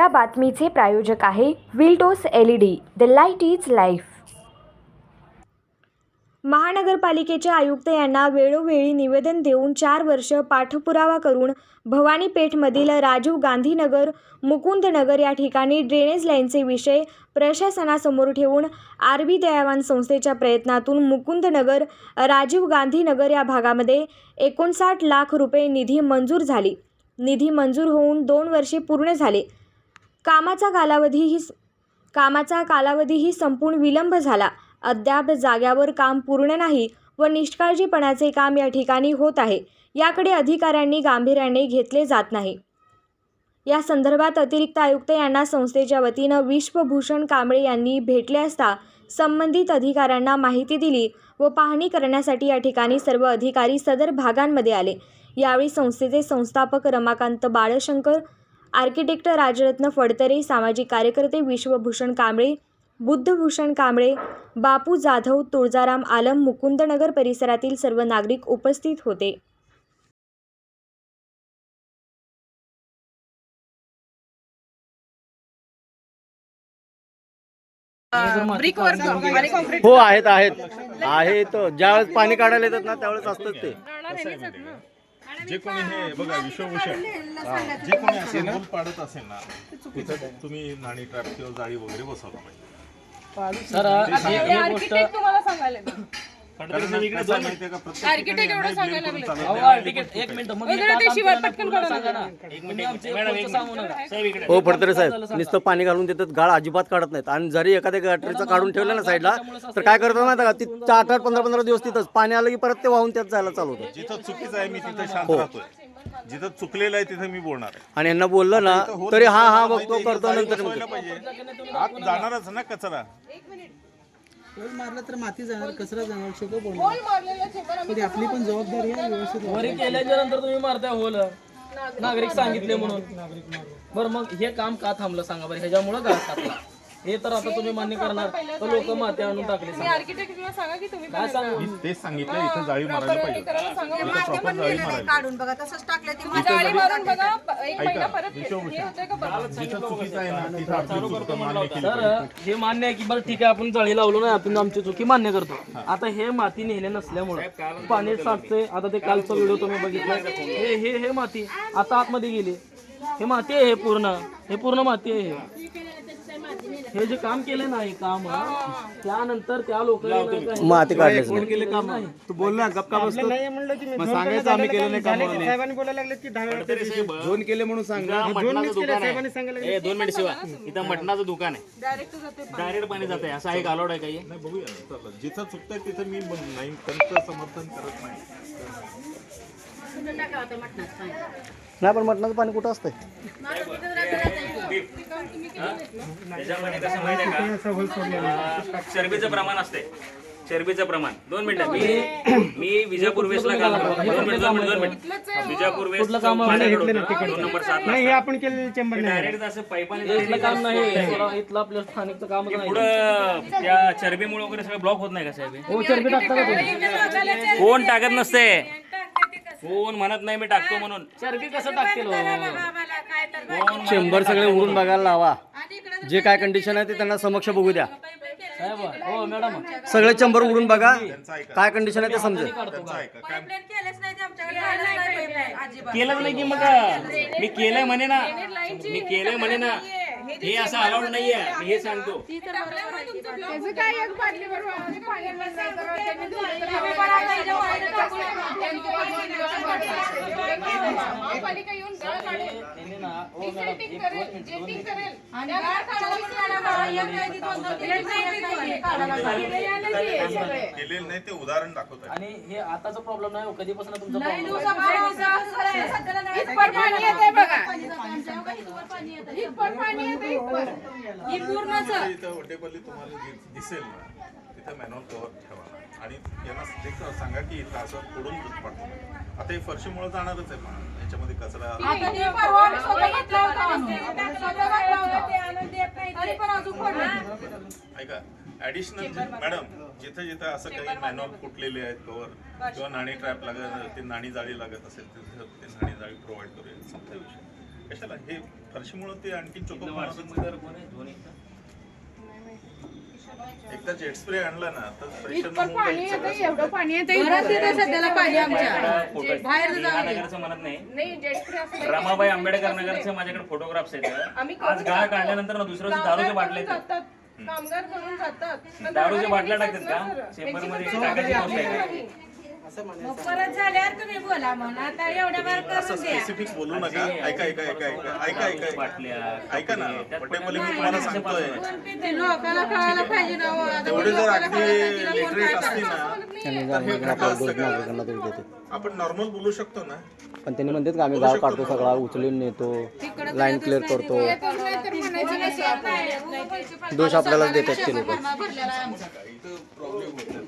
या बातमीचे प्रायोजक आहे विल्टोस LED, the light is life. महानगरपालिकेचे आयुक्त यांना वेळोवेळी निवेदन देऊन 4 वर्ष पाठपुरावा करून भवानी पेठमधील राजीव गांधी नगर, मुकुंद नगर या ठिकाणी ड्रेनेज लाईनचे विषय प्रशासनासमोर ठेवून आरबी दयावान संस्थेच्या प्रयत्नातून मुकुंद नगर, राजीव गांधी नगर या भागामध्ये 59 लाख रुपये निधी मंजूर झाली। निधी मंजूर होऊन 2 वर्षे पूर्ण झाले। कामाचा कालावधीही संपून विलंब झाला। अद्याप जाग्यावर काम पूर्ण नाही व निष्काळजीपणाचे काम या ठिकाणी होत आहे। याकडे अधिकाऱ्यांनी गांभीर्याने घेतले जात नाही। या संदर्भात अतिरिक्त आयुक्त यांना संस्थेच्या वतीनं विश्वभूषण कांबळे यांनी भेटले असता संबंधित अधिकाऱ्यांना माहिती दिली व पाहणी करण्यासाठी या ठिकाणी सर्व अधिकारी सदर भागांमध्ये आले। यावेळी संस्थेचे संस्थापक रमाकांत बाळशंकर, आर्किटेक्ट राजरत्न फडतरे, सामाजिक कार्यकर्ते विश्वभूषण कांबळे, बुद्धभूषण कांबळे, बापू जाधव, तुळजाराम आलम, मुकुंदनगर परिसरातील सर्व नागरिक उपस्थित होते। हो आहेत ज्यावेळेस पाणी काढायला येतात ना त्यावेळेस असतात ते जे कोणी हे बघा विश्वभूषण जे कोणी असेल ना पाडत असेल ना तिथं तुम्ही नाणी ट्रॅप किंवा जाळी वगैरे बसवला पाहिजे। सर एक गोष्ट तुम्हाला सांगायला आर्किटेक्ट एवढं सांगायला लागले। एक मिनिट मग हो फडतरे साहेब नुसतं पाणी घालून देतात, गाळ अजिबात काढत नाहीत। आणि जरी एखाद्या गटरीचं काढून ठेवलं ना साईडला तर काय करतात माहिती का, ती 8-8, 15-15 दिवस तिथंच पाणी आलं की परत ते वाहून त्यात जायला चालू होतं। जिथं चुकीचं आहे मी तिथं शांत राहतोय, जिथं चुकलेलं आहे तिथं मी बोलणार आहे। आणि यांना बोललं ना तरी हा बघतो करतो नंतर पाहिजे आत जाणारच ना कचरा। होल मारला तर माती जाणार, कचरा जाणार, शेको बोलणार। आपली पण जबाबदारी आहे व्यवस्थित वरी केल्याच्या नंतर तुम्ही मारताय होल, नागरिक सांगितले म्हणून। बरं मग हे काम का थांबलं सांगा बरं, ह्याच्यामुळे का थांबला हे तर आता तुम्ही मान्य करणार तर लोक माती आणून टाकले। आर्किटेक्टला सांगा की तुम्ही काय सांगू, तेच सांगितलं इथं जाळी मारायला पाहिजे, प्रॉपर जाळी मारायला काढून बघा, तसंच टाकले ती जाळी मारून बघा, एक महिना परत हे होतंय का बघा। जिथं चुकीचं आहे ना तिथं आपली चूक मान्य केली तर हे मान्य आहे की बरं ठीक आहे आपण जाळी लावलो नाही, आपण आमची चुकी मान्य करतो। आता हे माती नेले नसल्यामुळे पाणी साठते। आता ते कालचा व्हिडिओ तुम्ही बघितला, हे माती आता आतमध्ये गेली, हे माती आहे, हे पूर्ण माती आहे। हे जे काम केले नाही काम त्यानंतर त्या लोक माती काढली केले काम नाही। तू बोल ना गप्पा बसतो मग सांगायचं आम्ही केलं नाही काम म्हणून। साहेबांनी बोलायला लागले की 10 झोन केले म्हणून सांगा। साहेबांनी सांगितलं 2 मिनिट शिवा, इथं मटणाचं दुकान आहे, डायरेक्ट पाणी जात आहे, असं आहे अलाउड आहे काही? नाही बघूया जिथं चुकतंय तिथं मी नाही त्यांचं समर्थन करत नाही। नाही पण मटणाचं पाणी कुठं असतंय? त्याच्यामध्ये कसं माहिती आहे का, चरबीचं प्रमाण असते, चरबीचं प्रमाण। 2 मिनिटं मी विजापूर वेस्टला काम करतो। 2 मिनिट विजापूर वेस्ट 2 नंबर 7 नाही हे आपण केलेलं चेंबर नाही, डायरेक्ट असं पाईपाने काम नाही, इथलं आपलं स्थानिकचं काम नाही। पुढं त्या चरबीमुळे वगैरे सगळं ब्लॉक होत नाही का साहेब? हो चरबी टाकता का तुम्ही? कोण टाकत नसते, कोण म्हणत नाही मी टाकतो म्हणून। चरबी कसं टाकतील? चेंबर सगळे उडून बघायला लावा, जे काय कंडिशन आहे ते त्यांना समक्ष बघू द्या। हो मॅडम, सगळे चेंबर उडून बघा, काय कंडिशन आहे ते समजेल। केलंच नाही की मग मी केलंय म्हणे ना, मी केलंय म्हणे ना, हे असं अलाउड नाहीये, मी हे सांगतो। केलेलं नाही ते उदाहरण दाखवत आहे। आणि हे आताचा प्रॉब्लेम नाही, कधीपासून तुमचा प्रॉब्लेम वटेपल्ली तुम्हाला दिसेल ना तिथं मॅन्युअल कव्हर ठेवा आणि यांना ते सांगा की इथं असं फोडून पडतो। आता हे फरशीमुळे जाणारच आहे, पण याच्यामध्ये कचरा ऐका ऍडिशनल मॅडम जिथं जिथं असं काही मॅन्युअल फुटलेले आहेत कव्हर किंवा नाणी ट्रॅप लागत, ते नाणी जाळी लागत असेल तिथं ते नाणी जाळी प्रोव्हाइड करूया, संपला विषय। कशाला हे फरशीमुळे ते आणखी चोख नाशिकमध्ये कोण आहे झोन एकदा? एकदा जेट स्प्रे आणला ना तर प्रेशर इतकं पाणी येतं, एवढं पाणी येतं सध्याला पाणी आमच्या फोटो नगरचं म्हणत नाही, नाही जेट स्प्रे असं रमाबाई आंबेडकर नगरचे माझ्याकडे फोटोग्राफ्स आहेत. आम्ही आज गाळ काढल्यानंतर ना दुसऱ्या दिवशी दारूच्या बाटल्या येतात. जातात, कामगार करून जातात. दारूच्या बाटल्या टाकतात का चेंबर मध्ये टाकायची गोष्ट आहे का? परत झाल्यावर तुम्ही बोला म्हणा, आता एवढ्या बार असं स्पेसिफिक बोलू नका. ऐका ऐका ऐका ऐका ऐका ऐका बाटल्या ऐका ना पटेपली मी तुम्हाला सांगतोय लोकांना कळायला पाहिजे ना हो. आता तेवढे जर अगदी लिटरेट असतील ना त्यांनी तर हे घडलं असतं का? नागरिकांना तरी देते. आपण नॉर्मल बोलू शकतो ना. पण त्यांनी म्हणतात का आम्ही गाळ काढतो, सगळा उचलून नेतो, लाईन क्लिअर करतो. दोष आपल्याला देतात ते लोक. इथं प्रॉब्लेम होतो